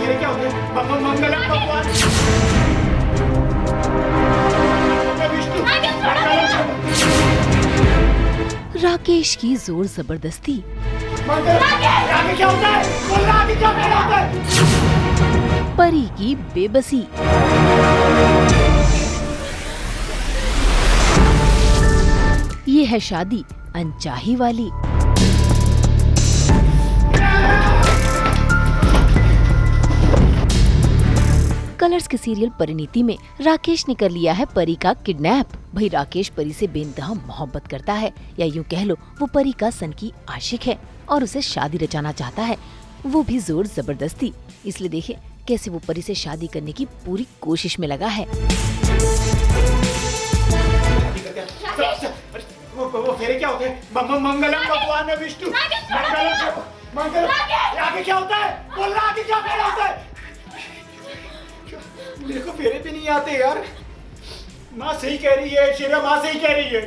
फेरे क्या होते हैं? मंगलम भगवान विष्णु राकेश की जोर जबरदस्ती, आगे क्या होता है? बोल रहा आगे क्या होता है? परी की बेबसी, ये है शादी अनचाही वाली। कलर्स के सीरियल परिणीति में राकेश ने कर लिया है परी का किडनैप। भाई राकेश परी से बेइंतहा मोहब्बत करता है, या यूं कह लो वो परी का सनकी आशिक है और उसे शादी रचाना चाहता है, वो भी जोर जबरदस्ती। इसलिए देखिए कैसे वो परी से शादी करने की पूरी कोशिश में लगा है। वो फेरे क्या होते हैं? मंगलम भगवान विष्णु मंगलम आगे क्या होता है? बोल रहा आगे क्या फेरे होता है? मेरे को फेरे भी नहीं आते यार। माँ सही कह रही है, शेरा माँ सही कह रही है,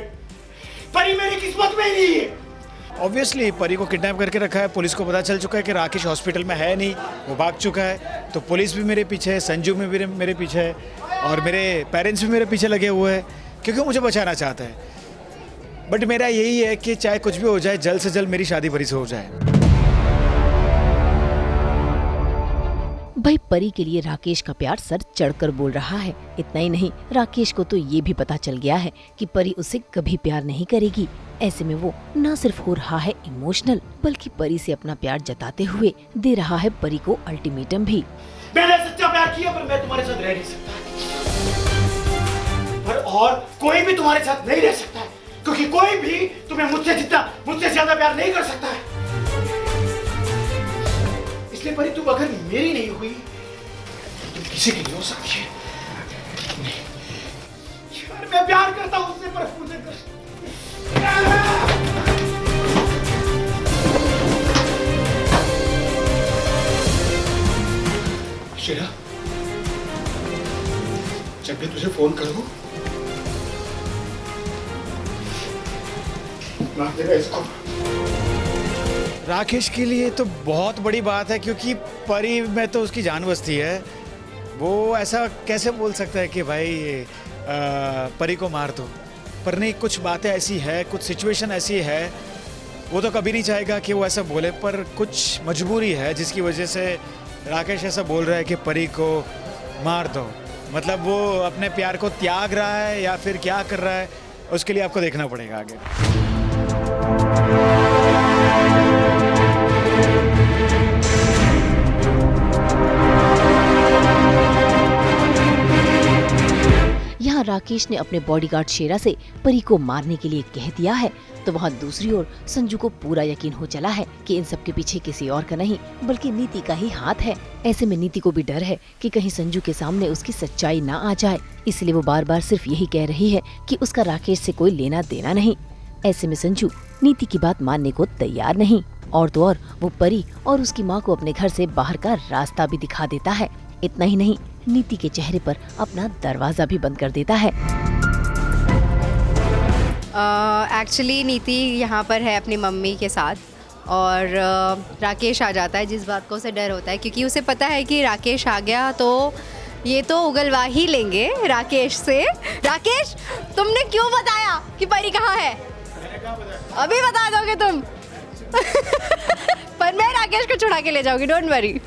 परी मेरी किस्मत में ही नहीं है। ऑब्वियसली परी को किडनैप करके रखा है। पुलिस को पता चल चुका है कि राकेश हॉस्पिटल में है नहीं, वो भाग चुका है। तो पुलिस भी मेरे पीछे है, संजू में भी मेरे पीछे है और मेरे पेरेंट्स भी मेरे पीछे लगे हुए हैं क्योंकि वो मुझे बचाना चाहता है। बट मेरा यही है कि चाहे कुछ भी हो जाए, जल्द से जल्द मेरी शादी परी से हो जाए। भाई परी के लिए राकेश का प्यार सर चढ़कर बोल रहा है। इतना ही नहीं, राकेश को तो ये भी पता चल गया है कि परी उसे कभी प्यार नहीं करेगी। ऐसे में वो न सिर्फ हो रहा है इमोशनल, बल्कि परी से अपना प्यार जताते हुए दे रहा है परी को अल्टीमेटम भी। मैंने सच्चा प्यार किया पर मैं तुम्हारे साथ रह नहीं सकता, पर और कोई भी तुम्हारे साथ नहीं रह सकता है, क्योंकि कोई भी तुम्हें मुझसे ज्यादा प्यार नहीं कर सकता है। इसलिए परी तुम अगर मेरी नहीं हुई तुम किसी की नहीं हो सकती है। नहीं यार, मैं प्यार करता हूं उससे, पर मुझे शेरा, जब मैं तुझे फोन करूं मार देगा इसको। राकेश के लिए तो बहुत बड़ी बात है क्योंकि परी में तो उसकी जान बसती है। वो ऐसा कैसे बोल सकता है कि भाई परी को मार दो, पर नहीं, कुछ बातें ऐसी है, कुछ सिचुएशन ऐसी है, वो तो कभी नहीं चाहेगा कि वो ऐसा बोले, पर कुछ मजबूरी है जिसकी वजह से राकेश ऐसा बोल रहा है कि परी को मार दो। मतलब वो अपने प्यार को त्याग रहा है या फिर क्या कर रहा है, उसके लिए आपको देखना पड़ेगा आगे। यहाँ राकेश ने अपने बॉडीगार्ड शेरा से परी को मारने के लिए कह दिया है, तो वहाँ दूसरी ओर संजू को पूरा यकीन हो चला है कि इन सब के पीछे किसी और का नहीं बल्कि नीति का ही हाथ है। ऐसे में नीति को भी डर है कि कहीं संजू के सामने उसकी सच्चाई ना आ जाए, इसलिए वो बार बार सिर्फ यही कह रही है कि उसका राकेश से कोई लेना देना नहीं। ऐसे में संजू नीति की बात मानने को तैयार नहीं, और तो और वो परी और उसकी माँ को अपने घर से बाहर का रास्ता भी दिखा देता है। इतना ही नहीं, नीति के चेहरे पर अपना दरवाजा भी बंद कर देता है। एक्चुअली नीति यहाँ पर है अपनी मम्मी के साथ और राकेश आ जाता है, जिस बात को उसे डर होता है क्योंकि उसे पता है कि राकेश आ गया तो ये तो उगलवा ही लेंगे राकेश से। राकेश, तुमने क्यों बताया कि परी कहाँ है? अभी बता दोगे तुम। पर मैं राकेश को छुड़ा के ले जाऊंगी, डोंट वरी।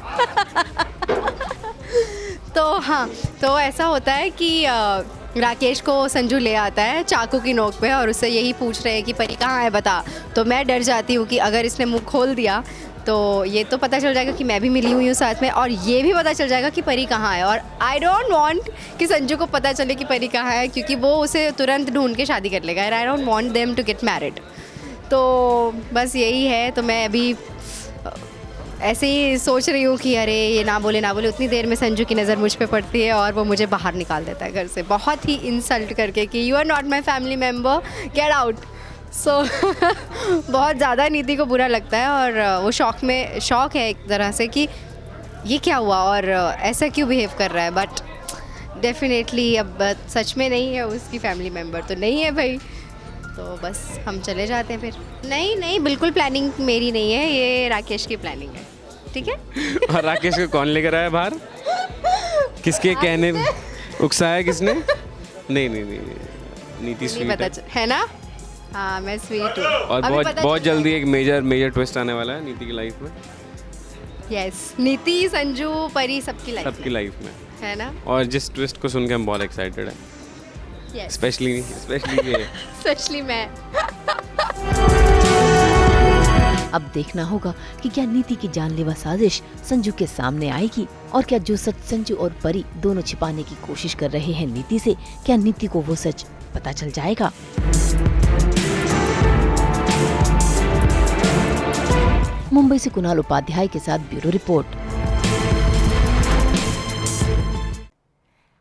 तो हाँ, तो ऐसा होता है कि राकेश को संजू ले आता है चाकू की नोक पे और उससे यही पूछ रहे हैं कि परी कहाँ है बता। तो मैं डर जाती हूँ कि अगर इसने मुंह खोल दिया तो ये तो पता चल जाएगा कि मैं भी मिली हुई हूँ साथ में, और ये भी पता चल जाएगा कि परी कहाँ है। और आई डोंट वांट कि संजू को पता चले कि परी कहाँ है, क्योंकि वो उसे तुरंत ढूंढ के शादी कर लेगा। I don't want them to get married. तो बस यही है। तो मैं अभी ऐसे ही सोच रही हूँ कि अरे ये ना बोले उतनी देर में संजू की नज़र मुझ पे पड़ती है और वो मुझे बाहर निकाल देता है घर से, बहुत ही इंसल्ट करके कि you are not my family member, get out. So बहुत ज़्यादा नीति को बुरा लगता है और वो शॉक है एक तरह से कि ये क्या हुआ और ऐसा क्यों बिहेव कर रहा है। बट डेफिनेटली अब सच में नहीं है, उसकी फैमिली मेम्बर तो नहीं है भाई। तो बस हम चले जाते हैं फिर। नहीं, बिल्कुल प्लानिंग मेरी नहीं है, ये राकेश की प्लानिंग है। ठीक है। और राकेश को कौन लेकर आया बाहर? किसके कहने उकसाया किसने? नहीं नीति नहीं स्वीट पता है। है ना। हाँ मैं स्वीट हूँ। और अभी बहुत पता बहुत चल जल्दी एक मेजर ट्विस्ट आने वाला है नीति की लाइफ में, यस नीति संजू परी सबकी लाइफ सबकी लाइफ में। है ना। और जिस ट्विस्ट को सुन के हम बहुत एक्साइटेड है, यस स्पेशली ये। स्पेशली मैं। अब देखना होगा कि क्या नीति की जानलेवा साजिश संजू के सामने आएगी और क्या जो सच संजू और परी दोनों छिपाने की कोशिश कर रहे हैं नीति से, क्या नीति को वो सच पता चल जाएगा। मुंबई से कुणाल उपाध्याय के साथ ब्यूरो रिपोर्ट।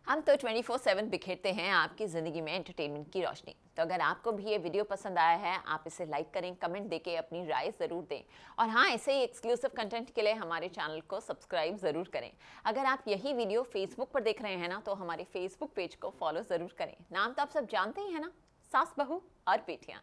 हम तो 24/7 बिखेरते हैं आपकी ज़िंदगी में एंटरटेनमेंट की रोशनी। तो अगर आपको भी ये वीडियो पसंद आया है, आप इसे लाइक करें, कमेंट देके अपनी राय ज़रूर दें। और हाँ, ऐसे ही एक्सक्लूसिव कंटेंट के लिए हमारे चैनल को सब्सक्राइब ज़रूर करें। अगर आप यही वीडियो फेसबुक पर देख रहे हैं ना, तो हमारे फेसबुक पेज को फॉलो ज़रूर करें। नाम तो आप सब जानते ही हैं ना, सास बहू और बेटियाँ।